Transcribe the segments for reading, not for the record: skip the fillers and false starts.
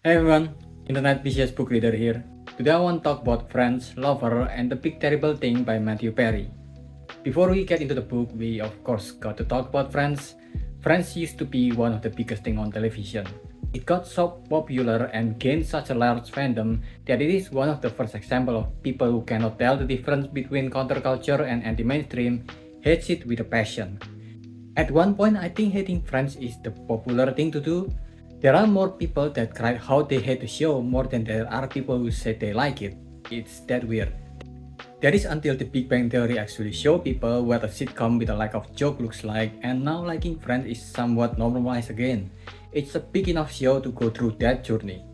Hey everyone, Internet Vicious Book Reader here. Today I want to talk about Friends, Lover, and the Big Terrible Thing by Matthew Perry. Before we get into the book, we of course got to talk about Friends. Friends used to be one of the biggest thing on television. It got so popular and gained such a large fandom that it is one of the first example of people who cannot tell the difference between counterculture and anti-mainstream hates it with a passion. At one point, I think hating Friends is the popular thing to do. There are more people that cry how they hate the show more than there are people who say they like it. It's that weird. That is until the Big Bang Theory actually show people what a sitcom with a lack of joke looks like, and now liking Friends is somewhat normalized again. It's a big enough show to go through that journey.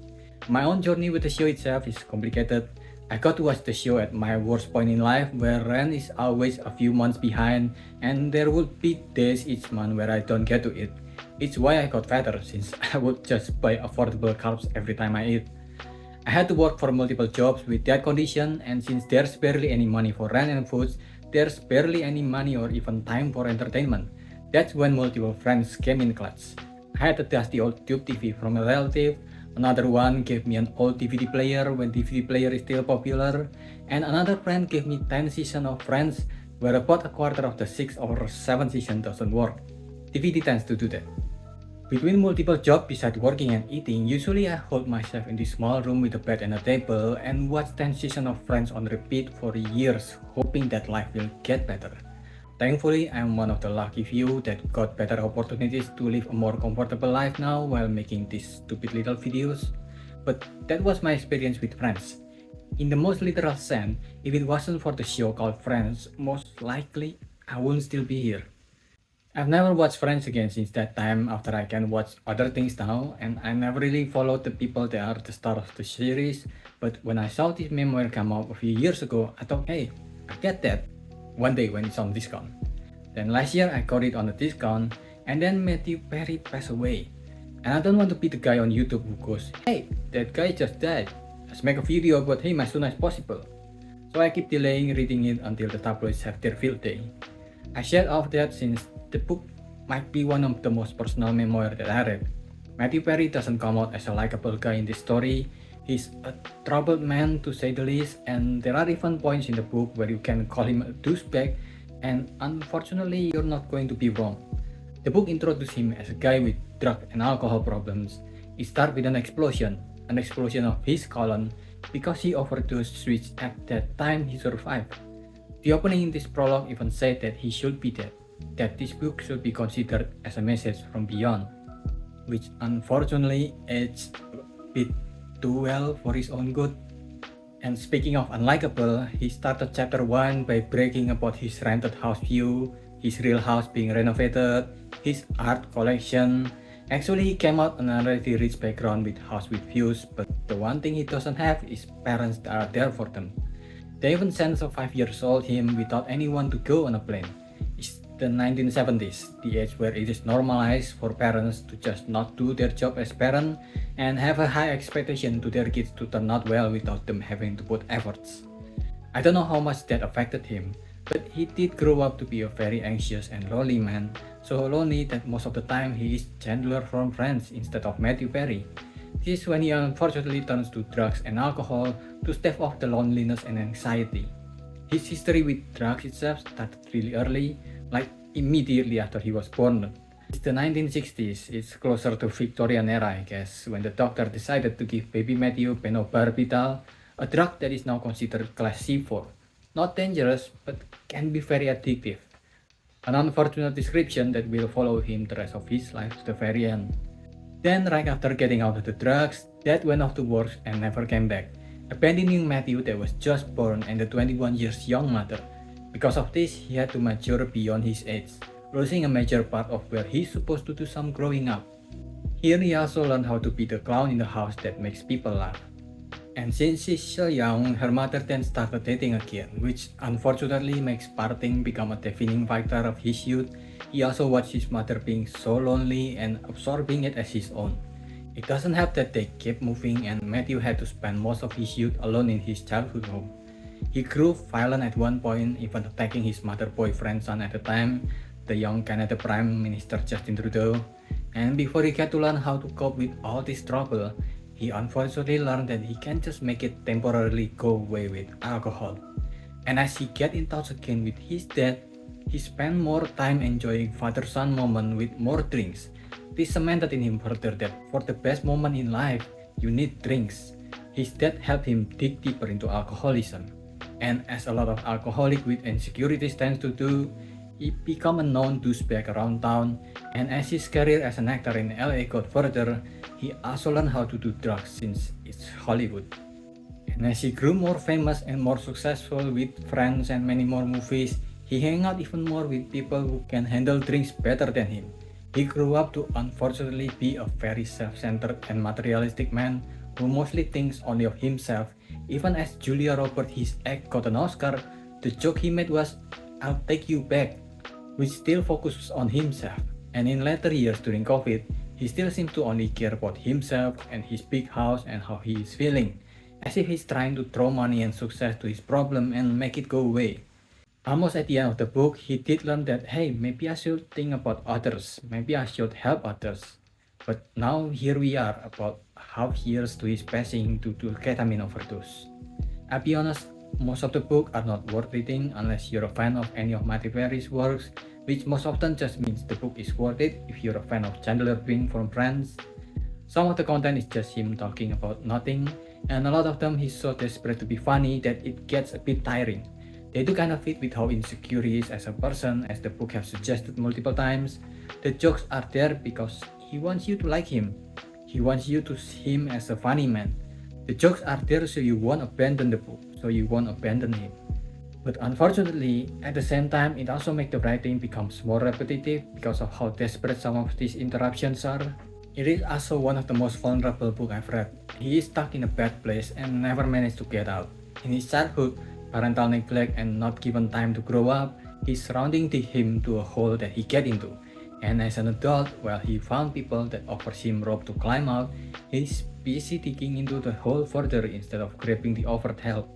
My own journey with the show itself is complicated. I got to watch the show at my worst point in life where rent is always a few months behind, and there would be days each month where I don't get to eat. It's why I got fatter since I would just buy affordable carbs every time I eat. I had to work for multiple jobs with that condition, and since there's barely any money for rent and foods, there's barely any money or even time for entertainment. That's when multiple friends came in clutch. I had a dusty old tube TV from a relative, another one gave me an old DVD player when DVD player is still popular, and another friend gave me 10 seasons of Friends where about a quarter of the 6 or 7 season doesn't work. DVD tends to do that. Between multiple jobs besides working and eating, usually I hold myself in this small room with a bed and a table and watch 10 seasons of Friends on repeat for years, hoping that life will get better. Thankfully, I'm one of the lucky few that got better opportunities to live a more comfortable life now while making these stupid little videos. But that was my experience with Friends. In the most literal sense, if it wasn't for the show called Friends, most likely I wouldn't still be here. I've never watched Friends again since that time after I can watch other things now, and I never really followed the people that are the star of the series, but when I saw this memoir come out a few years ago, I thought, hey, I get that one day when it's on discount. Then last year I got it on a discount, and then Matthew Perry passed away. And I don't want to be the guy on YouTube who goes, hey, that guy just died. Let's make a video about him as soon as possible. So I keep delaying reading it until the tabloids have their field day. I shared off that since the book might be one of the most personal memoir that I read. Matthew Perry doesn't come out as a likable guy in this story. He's a troubled man to say the least, and there are even points in the book where you can call him a douchebag, and unfortunately you're not going to be wrong. The book introduces him as a guy with drug and alcohol problems. It starts with an explosion of his colon, because he overdosed, which at that time he survived. The opening in this prologue even said that he should be dead, that this book should be considered as a message from beyond, which unfortunately aged a bit too well for his own good. And speaking of unlikable, he started chapter 1 by bragging about his rented house view, his real house being renovated, his art collection. Actually, he came out on a already rich background with house with views, but the one thing he doesn't have is parents that are there for them. They even sent a 5 years old him without anyone to go on a plane. It's the 1970s, the age where it is normalized for parents to just not do their job as parents and have a high expectation to their kids to turn out well without them having to put efforts. I don't know how much that affected him, but he did grow up to be a very anxious and lonely man, so lonely that most of the time he is Chandler from Friends instead of Matthew Perry. This is when he unfortunately turns to drugs and alcohol to stave off the loneliness and anxiety. His history with drugs itself started really early, like immediately after he was born. It's the 1960s, it's closer to Victorian era I guess, when the doctor decided to give baby Matthew pentobarbital, a drug that is now considered class C4. Not dangerous, but can be very addictive. An unfortunate description that will follow him the rest of his life to the very end. Then, right after getting out of the drugs, Dad went off to work and never came back, abandoning Matthew that was just born and the 21 years young mother. Because of this, he had to mature beyond his age, losing a major part of where he's supposed to do some growing up. Here he also learned how to be the clown in the house that makes people laugh. And since she's so young, her mother then started dating again, which unfortunately makes parting become a defining factor of his youth. He also watched his mother being so lonely and absorbing it as his own. It doesn't help that they kept moving and Matthew had to spend most of his youth alone in his childhood home. He grew violent at one point, even attacking his mother's boyfriend's son at the time, the young Canada Prime Minister Justin Trudeau. And before he got to learn how to cope with all this trouble, he unfortunately learned that he can't just make it temporarily go away with alcohol. And as he get in touch again with his dad, he spent more time enjoying father-son moment with more drinks. This cemented in him further that for the best moment in life, you need drinks. His dad helped him dig deeper into alcoholism. And as a lot of alcoholic with insecurities tends to do, he became a known douchebag around town, and as his career as an actor in LA got further, he also learned how to do drugs since it's Hollywood. And as he grew more famous and more successful with friends and many more movies, he hung out even more with people who can handle drinks better than him. He grew up to unfortunately be a very self-centered and materialistic man who mostly thinks only of himself. Even as Julia Roberts, his act, got an Oscar, the joke he made was, "I'll take you back," which still focuses on himself. And in later years during COVID, he still seems to only care about himself and his big house and how he is feeling, as if he's trying to throw money and success to his problem and make it go away. Almost at the end of the book, he did learn that, hey, maybe I should think about others, maybe I should help others. But now here we are, about half years to his passing due to ketamine overdose. I'll be honest, most of the book are not worth reading unless you're a fan of any of Matthew Perry's works, which most often just means the book is worth it if you're a fan of Chandler Bing from Friends. Some of the content is just him talking about nothing, and a lot of them he's so desperate to be funny that it gets a bit tiring. They do kind of fit with how insecure he is as a person, as the book has suggested multiple times. The jokes are there because he wants you to like him. He wants you to see him as a funny man. The jokes are there so you won't abandon the book, so you won't abandon him. But unfortunately, at the same time, it also makes the writing becomes more repetitive because of how desperate some of these interruptions are. It is also one of the most vulnerable books I've read. He is stuck in a bad place and never managed to get out. In his childhood, parental neglect and not given time to grow up, his surrounding dig him to a hole that he get into. And as an adult, while he found people that offers him rope to climb out, he's busy digging into the hole further instead of grabbing the offered help.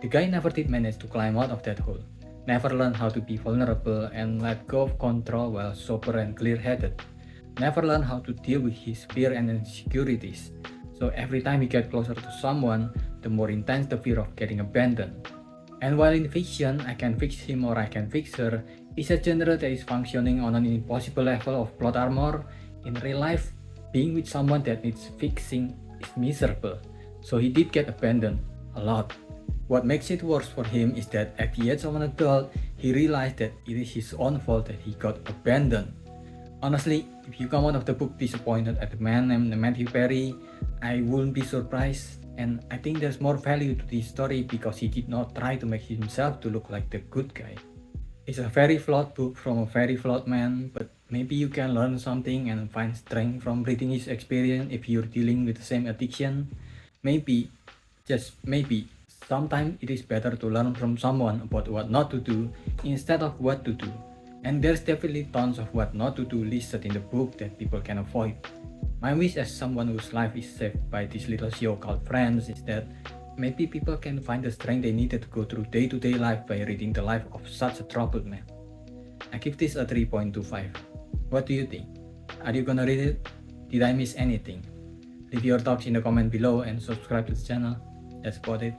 The guy never did manage to climb out of that hole, never learned how to be vulnerable and let go of control while sober and clear-headed, never learned how to deal with his fear and insecurities. So every time he gets closer to someone, the more intense the fear of getting abandoned. And while in fiction, I Can Fix Him or I Can Fix Her is a genre that is functioning on an impossible level of plot armor, in real life, being with someone that needs fixing is miserable. So he did get abandoned a lot. What makes it worse for him is that at the age of an adult, he realized that it is his own fault that he got abandoned. Honestly, if you come out of the book disappointed at the man named Matthew Perry, I wouldn't be surprised. And I think there's more value to this story because he did not try to make himself to look like the good guy. It's a very flawed book from a very flawed man, but maybe you can learn something and find strength from reading his experience if you're dealing with the same addiction. Maybe, just maybe, sometimes it is better to learn from someone about what not to do instead of what to do. And there's definitely tons of what not to do listed in the book that people can avoid. My wish as someone whose life is saved by this little show called Friends is that maybe people can find the strength they needed to go through day-to-day life by reading the life of such a troubled man. I give this a 3.25. What do you think? Are you gonna read it? Did I miss anything? Leave your thoughts in the comment below and subscribe to the channel. That's about it.